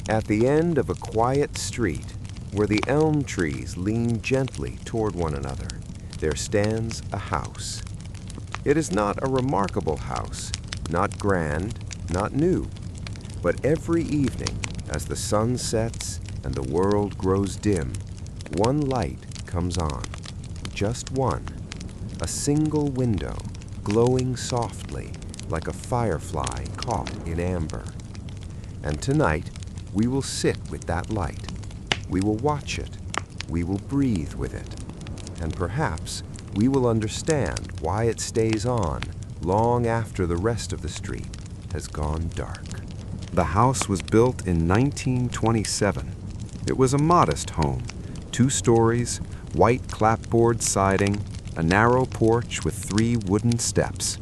At the end of a quiet street, where the elm trees lean gently toward one another, there stands a house. It is not a remarkable house, not grand, not new, but every evening, as the sun sets and the world grows dim, one light comes on, just one, a single window, glowing softly like a firefly caught in amber. And tonight, we will sit with that light. We will watch it. We will breathe with it. And perhaps we will understand why it stays on long after the rest of the street has gone dark. The house was built in 1927. It was a modest home, 2 stories, white clapboard siding, a narrow porch with 3 wooden steps.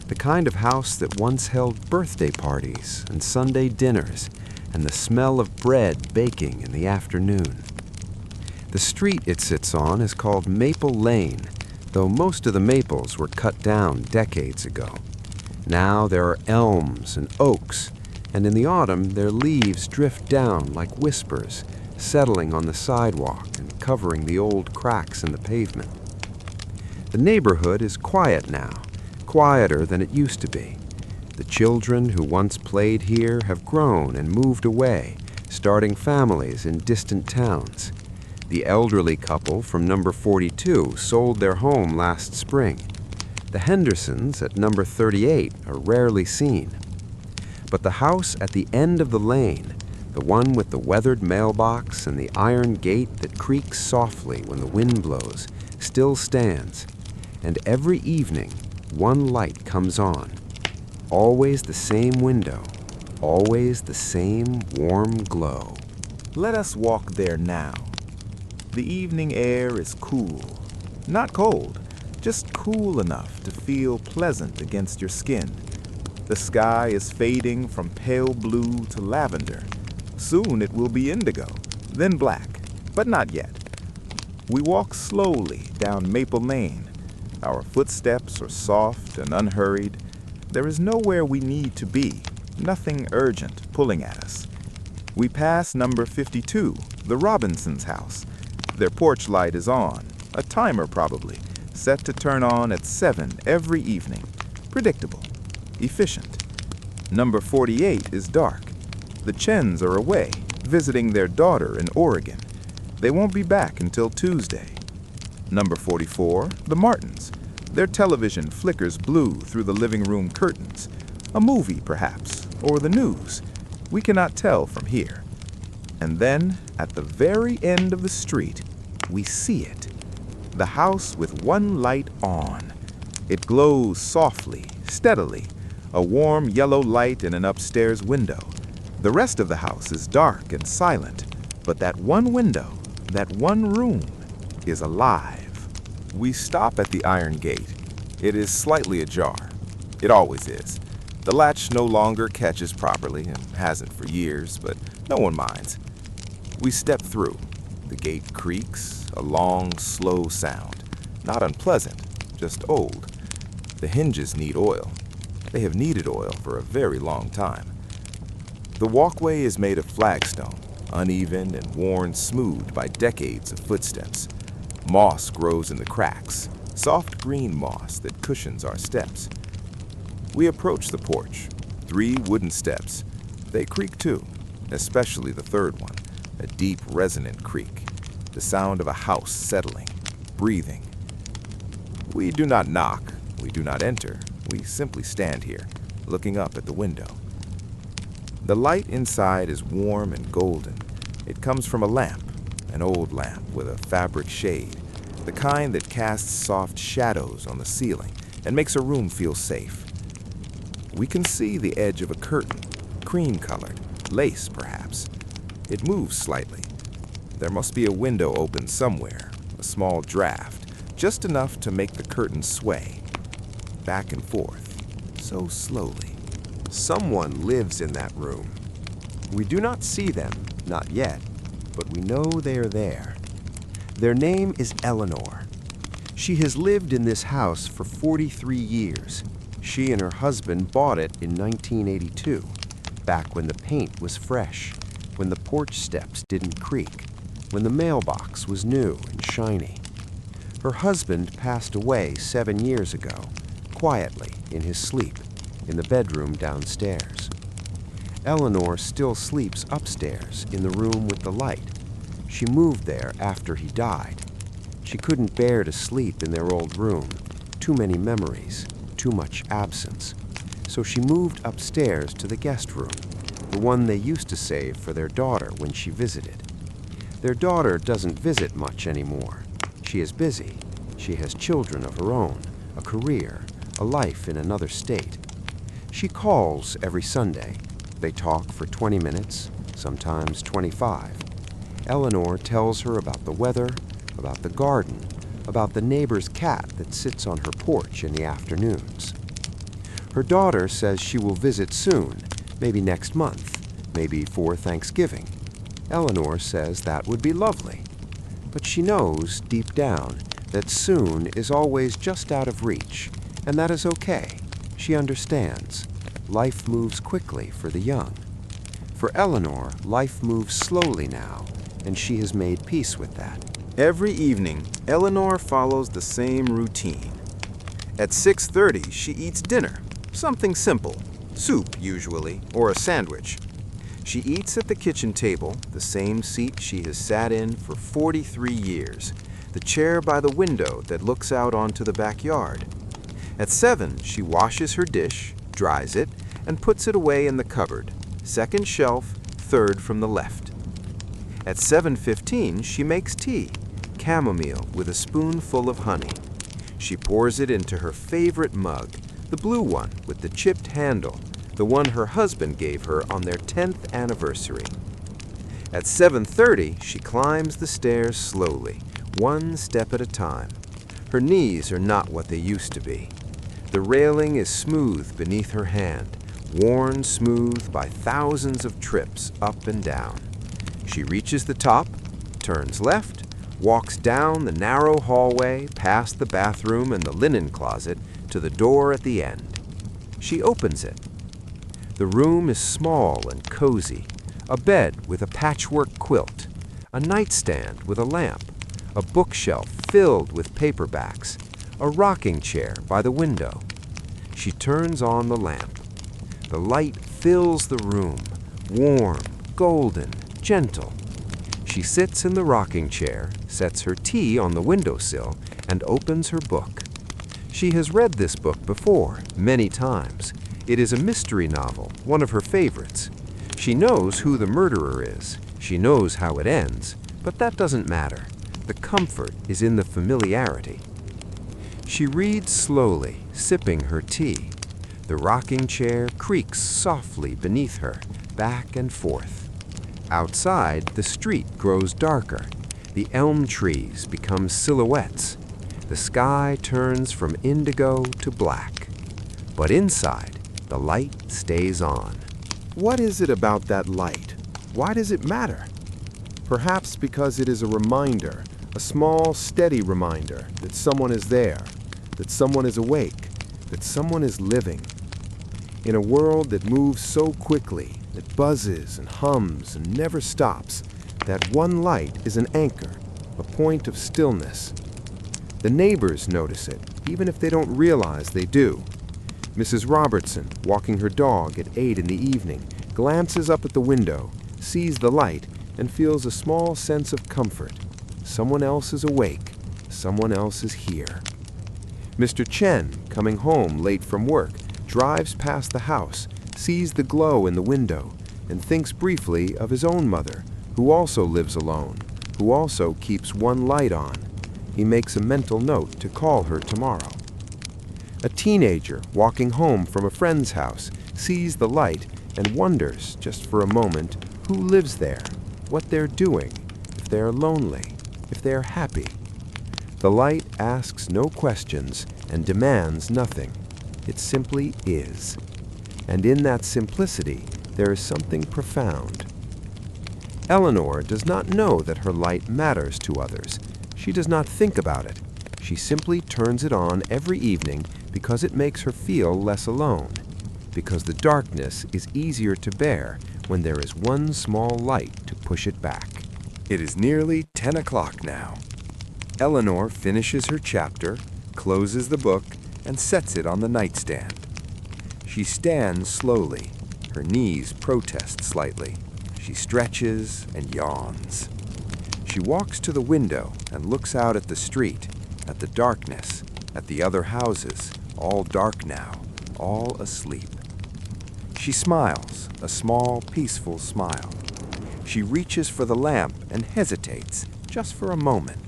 The kind of house that once held birthday parties and Sunday dinners and the smell of bread baking in the afternoon. The street it sits on is called Maple Lane, though most of the maples were cut down decades ago. Now there are elms and oaks, and in the autumn their leaves drift down like whispers, settling on the sidewalk and covering the old cracks in the pavement. The neighborhood is quiet now, quieter than it used to be. The children who once played here have grown and moved away, starting families in distant towns. The elderly couple from number 42 sold their home last spring. The Hendersons at number 38 are rarely seen. But the house at the end of the lane, the one with the weathered mailbox and the iron gate that creaks softly when the wind blows, still stands. And every evening, one light comes on. Always the same window, always the same warm glow. Let us walk there now. The evening air is cool, not cold, just cool enough to feel pleasant against your skin. The sky is fading from pale blue to lavender. Soon it will be indigo, then black, but not yet. We walk slowly down Maple Lane. Our footsteps are soft and unhurried. There is nowhere we need to be, nothing urgent pulling at us. We pass number 52, the Robinsons' house. Their porch light is on, a timer probably, set to turn on at 7 every evening. Predictable, efficient. Number 48 is dark. The Chens are away, visiting their daughter in Oregon. They won't be back until Tuesday. Number 44, the Martins. Their television flickers blue through the living room curtains. A movie, perhaps, or the news. We cannot tell from here. And then, at the very end of the street, we see it. The house with one light on. It glows softly, steadily, a warm yellow light in an upstairs window. The rest of the house is dark and silent, but that one window, that one room, is alive. We stop at the iron gate. It is slightly ajar. It always is. The latch no longer catches properly and hasn't for years, but no one minds. We step through. The gate creaks, a long, slow sound. Not unpleasant, just old. The hinges need oil. They have needed oil for a very long time. The walkway is made of flagstone, uneven and worn smooth by decades of footsteps. Moss grows in the cracks, soft green moss that cushions our steps. We approach the porch, 3 wooden steps. They creak too, especially the third one, a deep resonant creak, the sound of a house settling, breathing. We do not knock, we do not enter, we simply stand here, looking up at the window. The light inside is warm and golden. It comes from a lamp, an old lamp with a fabric shade, the kind that casts soft shadows on the ceiling and makes a room feel safe. We can see the edge of a curtain, cream-colored, lace perhaps. It moves slightly. There must be a window open somewhere, a small draft, just enough to make the curtain sway, back and forth, so slowly. Someone lives in that room. We do not see them, not yet, but we know they are there. Their name is Eleanor. She has lived in this house for 43 years. She and her husband bought it in 1982, back when the paint was fresh. when the porch steps didn't creak, when the mailbox was new and shiny. Her husband passed away 7 years ago, quietly in his sleep, in the bedroom downstairs. Eleanor still sleeps upstairs in the room with the light. She moved there after he died. She couldn't bear to sleep in their old room. Too many memories, too much absence. So she moved upstairs to the guest room, the one they used to save for their daughter when she visited. Their daughter doesn't visit much anymore. She is busy. She has children of her own, a career, a life in another state. She calls every Sunday. They talk for 20 minutes, sometimes 25. Eleanor tells her about the weather, about the garden, about the neighbor's cat that sits on her porch in the afternoons. Her daughter says she will visit soon, maybe next month, maybe for Thanksgiving. Eleanor says that would be lovely. But she knows, deep down, that soon is always just out of reach, and that is okay. She understands. Life moves quickly for the young. For Eleanor, life moves slowly now, and she has made peace with that. Every evening, Eleanor follows the same routine. At 6:30, she eats dinner, something simple, soup usually, or a sandwich. She eats at the kitchen table, the same seat she has sat in for 43 years, the chair by the window that looks out onto the backyard. At 7, she washes her dish, dries it, and puts it away in the cupboard, second shelf, third from the left. At 7:15, she makes tea, chamomile with a spoonful of honey. She pours it into her favorite mug, the blue one with the chipped handle, the one her husband gave her on their 10th anniversary. At 7:30, she climbs the stairs slowly, one step at a time. Her knees are not what they used to be. The railing is smooth beneath her hand, worn smooth by thousands of trips up and down. She reaches the top, turns left, walks down the narrow hallway past the bathroom and the linen closet to the door at the end. She opens it. The room is small and cozy, a bed with a patchwork quilt, a nightstand with a lamp, a bookshelf filled with paperbacks, a rocking chair by the window. She turns on the lamp. The light fills the room, warm, golden, gentle. She sits in the rocking chair, sets her tea on the windowsill, and opens her book. She has read this book before, many times. It is a mystery novel, one of her favorites. She knows who the murderer is. She knows how it ends, but that doesn't matter. The comfort is in the familiarity. She reads slowly, sipping her tea. The rocking chair creaks softly beneath her, back and forth. Outside, the street grows darker. The elm trees become silhouettes. The sky turns from indigo to black. But inside, the light stays on. What is it about that light? Why does it matter? Perhaps because it is a reminder, a small, steady reminder that someone is there, that someone is awake, that someone is living. In a world that moves so quickly, that buzzes and hums and never stops, that one light is an anchor, a point of stillness. The neighbors notice it, even if they don't realize they do. Mrs. Robertson, walking her dog at 8 in the evening, glances up at the window, sees the light, and feels a small sense of comfort. Someone else is awake. Someone else is here. Mr. Chen, coming home late from work, drives past the house, sees the glow in the window, and thinks briefly of his own mother, who also lives alone, who also keeps one light on. He makes a mental note to call her tomorrow. A teenager walking home from a friend's house sees the light and wonders, just for a moment, who lives there, what they're doing, if they're lonely, if they're happy. The light asks no questions and demands nothing. It simply is. And in that simplicity, there is something profound. Eleanor does not know that her light matters to others. She does not think about it. She simply turns it on every evening because it makes her feel less alone, because the darkness is easier to bear when there is one small light to push it back. It is nearly 10 o'clock now. Eleanor finishes her chapter, closes the book, and sets it on the nightstand. She stands slowly. Her knees protest slightly. She stretches and yawns. She walks to the window and looks out at the street, at the darkness, at the other houses, all dark now, all asleep. She smiles, a small, peaceful smile. She reaches for the lamp and hesitates, just for a moment.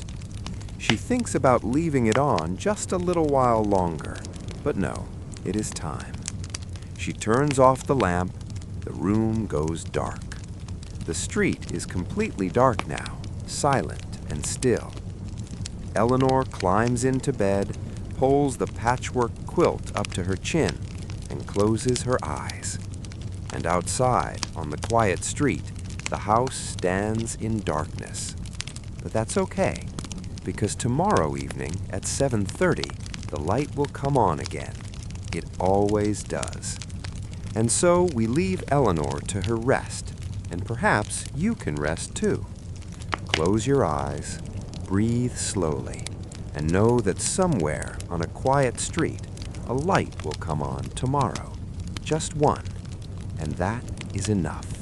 She thinks about leaving it on just a little while longer, but no, it is time. She turns off the lamp. The room goes dark. The street is completely dark now, silent and still. Eleanor climbs into bed, pulls the patchwork quilt up to her chin, and closes her eyes. And outside, on the quiet street, the house stands in darkness. But that's okay, because tomorrow evening at 7:30, the light will come on again. It always does. And so we leave Eleanor to her rest, and perhaps you can rest too. Close your eyes, breathe slowly, and know that somewhere on a quiet street, a light will come on tomorrow. Just one, and that is enough.